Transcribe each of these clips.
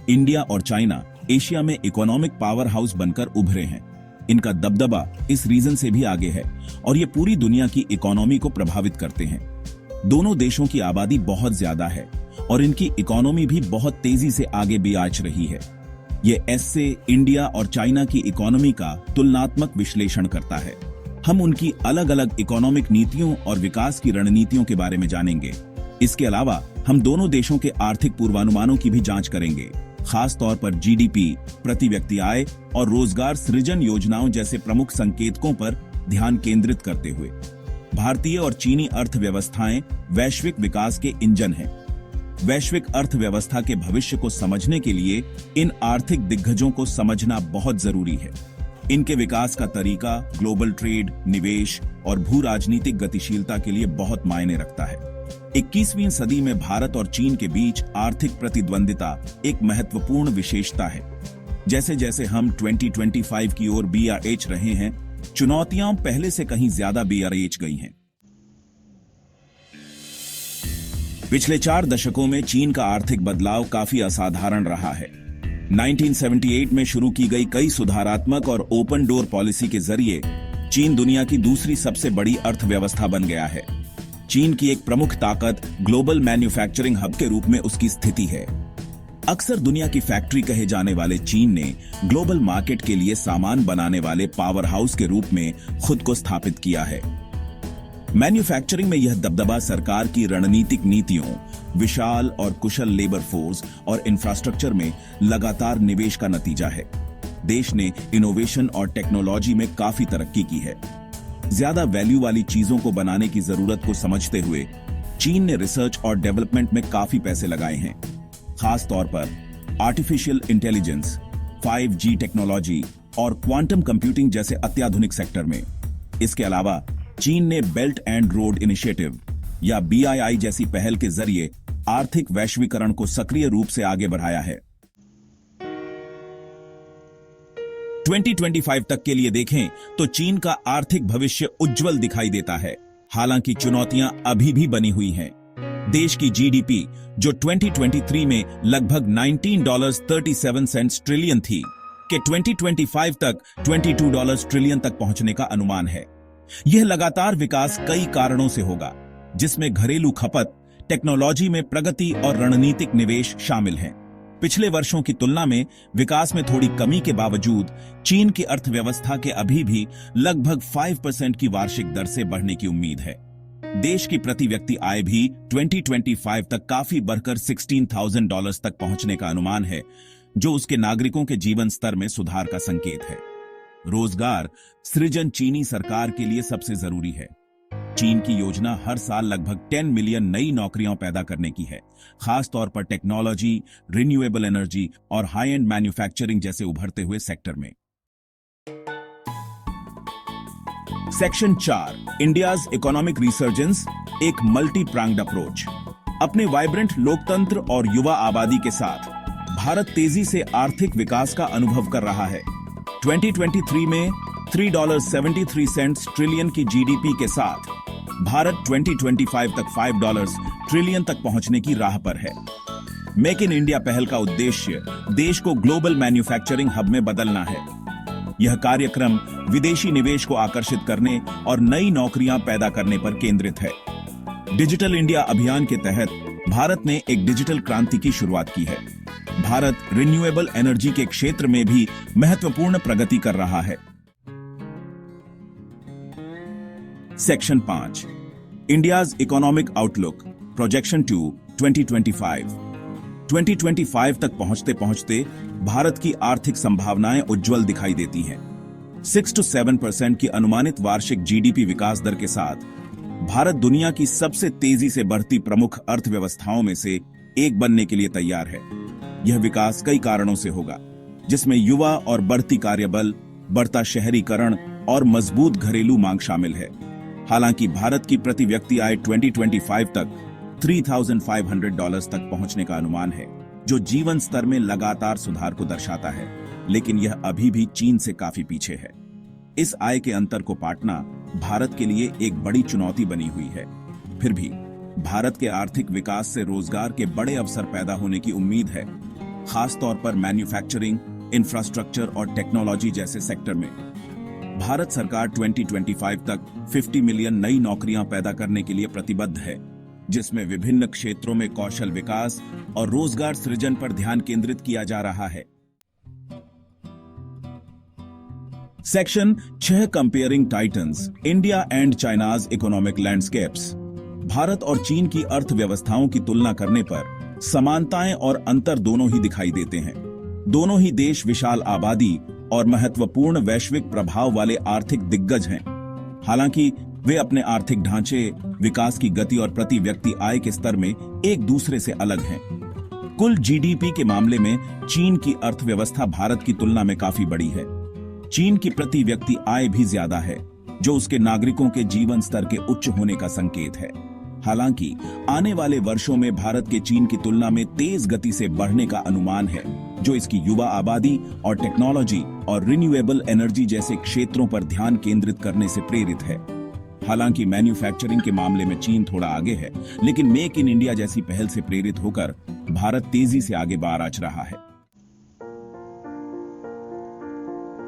India और China Asia में economic power house बनकर उभरे हैं। इनका दबदबा इस रीजन से भी आगे है और ये पूरी दुनिया की इकोनॉमी को प्रभावित करते हैं। दोनों देशों की आबादी बहुत ज्यादा है और इनकी इकोनॉमी भी बहुत तेजी से आगे भी आच रही है। ये ऐसे इंडिया और चाइना की इकोनॉमी का तुलनात्मक विश्लेषण करता है। हम उनकी अलग अलग इकोनॉमिक नीतियों और विकास की रणनीतियों के बारे में जानेंगे। इसके अलावा हम दोनों देशों के आर्थिक पूर्वानुमानों की भी जांच करेंगे, खास तौर पर जीडीपी, प्रति व्यक्ति आय और रोजगार सृजन योजनाओं जैसे प्रमुख संकेतकों पर ध्यान केंद्रित करते हुए। भारतीय और चीनी अर्थव्यवस्थाएं वैश्विक विकास के इंजन हैं। वैश्विक अर्थव्यवस्था के भविष्य को समझने के लिए इन आर्थिक दिग्गजों को समझना बहुत जरूरी है। इनके विकास का तरीका ग्लोबल ट्रेड, निवेश और भू राजनीतिक गतिशीलता के लिए बहुत मायने रखता है। 21वीं सदी में भारत और चीन के बीच आर्थिक प्रतिद्वंदिता एक महत्वपूर्ण विशेषता है। जैसे जैसे हम 2025 की ओर BRH रहे हैं, चुनौतियां पहले से कहीं ज्यादा BRH गई हैं। पिछले 4 दशकों में चीन का आर्थिक बदलाव काफी असाधारण रहा है। 1978 में शुरू की गई कई सुधारात्मक और ओपन डोर पॉलिसी के जरिए चीन दुनिया की दूसरी सबसे बड़ी अर्थव्यवस्था बन गया है। चीन की एक प्रमुख ताकत ग्लोबल मैन्युफैक्चरिंग हब के रूप में उसकी स्थिति है। अक्सर दुनिया की फैक्ट्री कहे जाने वाले चीन ने ग्लोबल मार्केट के लिए सामान बनाने वाले पावर हाउस के रूप में खुद को स्थापित किया है। मैन्युफैक्चरिंग में यह दबदबा सरकार की रणनीतिक नीतियों, विशाल और कुशल लेबर फोर्स और इंफ्रास्ट्रक्चर में लगातार निवेश का नतीजा है। देश ने इनोवेशन और टेक्नोलॉजी में काफी तरक्की की है। ज्यादा वैल्यू वाली चीजों को बनाने की जरूरत को समझते हुए चीन ने रिसर्च और डेवलपमेंट में काफी पैसे लगाए हैं, खास तौर पर आर्टिफिशियल इंटेलिजेंस, 5G टेक्नोलॉजी और क्वांटम कंप्यूटिंग जैसे अत्याधुनिक सेक्टर में। इसके अलावा चीन ने बेल्ट एंड रोड इनिशिएटिव या BII जैसी पहल के जरिए आर्थिक वैश्वीकरण को सक्रिय रूप से आगे बढ़ाया है। 2025 तक के लिए देखें तो चीन का आर्थिक भविष्य उज्जवल दिखाई देता है। हालांकि चुनौतियां अभी भी बनी हुई हैं। देश की जीडीपी जो 2023 में लगभग $19.37 ट्रिलियन थी, के 2025 तक $22 ट्रिलियन तक पहुंचने का अनुमान है। यह लगातार विकास कई कारणों से होगा, जिसमें घरेलू खपत, टेक्नोलॉजी में प्रगति और रणनीतिक निवेश शामिल हैं। पिछले वर्षों की तुलना में विकास में थोड़ी कमी के बावजूद चीन की अर्थव्यवस्था के अभी भी लगभग 5% की वार्षिक दर से बढ़ने की उम्मीद है। देश की प्रति व्यक्ति आय भी 2025 तक काफी बढ़कर $16,000 तक पहुंचने का अनुमान है, जो उसके नागरिकों के जीवन स्तर में सुधार का संकेत है। रोजगार सृजन चीनी सरकार के लिए सबसे जरूरी है। चीन की योजना हर साल लगभग 10 मिलियन नई नौकरियां पैदा करने की है, खास तौर पर टेक्नोलॉजी, रिन्यूएबल एनर्जी और हाई एंड मैन्युफैक्चरिंग जैसे उभरते हुए सेक्टर में। सेक्शन 4, इंडियाज इकोनॉमिक रिसर्जेंस, एक मल्टी प्रांग्ड अप्रोच। अपने वाइब्रेंट लोकतंत्र और युवा आबादी के साथ भारत तेजी से आर्थिक विकास का अनुभव कर रहा है। 2023 में $3.73 ट्रिलियन की जीडीपी के साथ भारत 2025 तक $5 ट्रिलियन तक पहुंचने की राह पर है। मेक इन इंडिया पहल का उद्देश्य देश को ग्लोबल मैन्युफैक्चरिंग हब में बदलना है। यह कार्यक्रम विदेशी निवेश को आकर्षित करने और नई नौकरियां पैदा करने पर केंद्रित है। डिजिटल इंडिया अभियान के तहत भारत ने एक डिजिटल क्रांति की शुरुआत की है। भारत रिन्यूएबल एनर्जी के क्षेत्र में भी महत्वपूर्ण प्रगति कर रहा है। Section 5, India's economic outlook, projection to 2025। 2025 तक पहुंचते पहुंचते भारत की आर्थिक संभावनाएं उज्जवल दिखाई देती हैं। 6 to 7% की अनुमानित वार्षिक जीडीपी विकास दर के साथ भारत दुनिया की सबसे तेजी से बढ़ती प्रमुख अर्थव्यवस्थाओं में से एक बनने के लिए तैयार है। यह विकास कई कारणों से होगा, जिसमें युवा और बढ़ती कार्यबल, बढ़ता शहरीकरण और मजबूत घरेलू मांग शामिल है। हालांकि भारत की प्रति व्यक्ति आय 2025 तक $3,500 तक पहुंचने का अनुमान है, जो जीवन स्तर में लगातार सुधार को दर्शाता है, लेकिन यह अभी भी चीन से काफी पीछे है। इस आय के अंतर को पाटना भारत के लिए एक बड़ी चुनौती बनी हुई है। फिर भी भारत के आर्थिक विकास से रोजगार के बड़े अवसर पैदा होने की उम्मीद है। खास तौर पर मैन्युफैक्चरिंग, इंफ्रास्ट्रक्चर और टेक्नोलॉजी जैसे सेक्टर में। भारत सरकार 2025 तक 50 मिलियन नई नौकरियां पैदा करने के लिए प्रतिबद्ध है, जिसमें विभिन्न क्षेत्रों में कौशल विकास और रोजगार सृजन पर ध्यान केंद्रित किया जा रहा है। Section 6 comparing titans, India and China's economic landscapes. Bharat और चीन की अर्थव्यवस्थाओं की तुलना करने पर समानताएं और अंतर दोनों ही दिखाई देते हैं। दोनों ही देश विशाल आबादी और महत्वपूर्ण वैश्विक प्रभाव वाले आर्थिक दिग्गज हैं। हालांकि वे अपने आर्थिक ढांचे, विकास की गति और प्रति व्यक्ति आय के स्तर में एक दूसरे से अलग हैं। कुल जीडीपी के मामले में चीन की अर्थव्यवस्था भारत की तुलना में काफी बड़ी है। चीन की प्रति व्यक्ति आय भी ज्यादा है, जो उसके नागरिकों के जीवन स्तर के उच्च होने का संकेत है। हालांकि आने वाले वर्षों में भारत के चीन की तुलना में तेज गति से बढ़ने का अनुमान है, जो इसकी युवा आबादी और टेक्नोलॉजी और रिन्यूएबल एनर्जी जैसे क्षेत्रों पर ध्यान केंद्रित करने से प्रेरित है। हालांकि मैन्युफैक्चरिंग के मामले में चीन थोड़ा आगे है, लेकिन मेक इन इंडिया जैसी पहल से प्रेरित होकर भारत तेजी से आगे बाराच रहा है।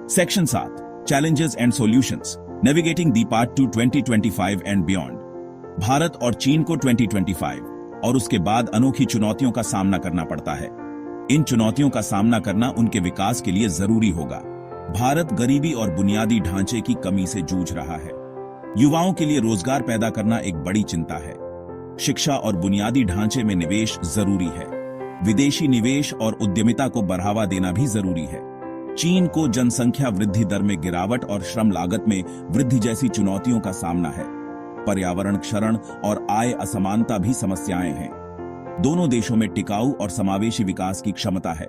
Section 7 challenges and solutions, navigating the path to 2025 and beyond. Bharat और चीन को 2025 और उसके बाद अनोखी चुनौतियों का सामना करना पड़ता है। इन चुनौतियों का सामना करना उनके विकास के लिए जरूरी होगा। भारत गरीबी और बुनियादी ढांचे की कमी से जूझ रहा है। युवाओं के लिए रोजगार पैदा करना एक बड़ी चिंता है। शिक्षा और बुनियादी ढांचे में निवेश जरूरी है। विदेशी निवेश और उद्यमिता को बढ़ावा देना भी जरूरी है। चीन को जनसंख्या वृद्धि दर में गिरावट और श्रम लागत में वृद्धि जैसी चुनौतियों का सामना है। पर्यावरण क्षरण और आय असमानता भी समस्याएं हैं। दोनों देशों में टिकाऊ और समावेशी विकास की क्षमता है,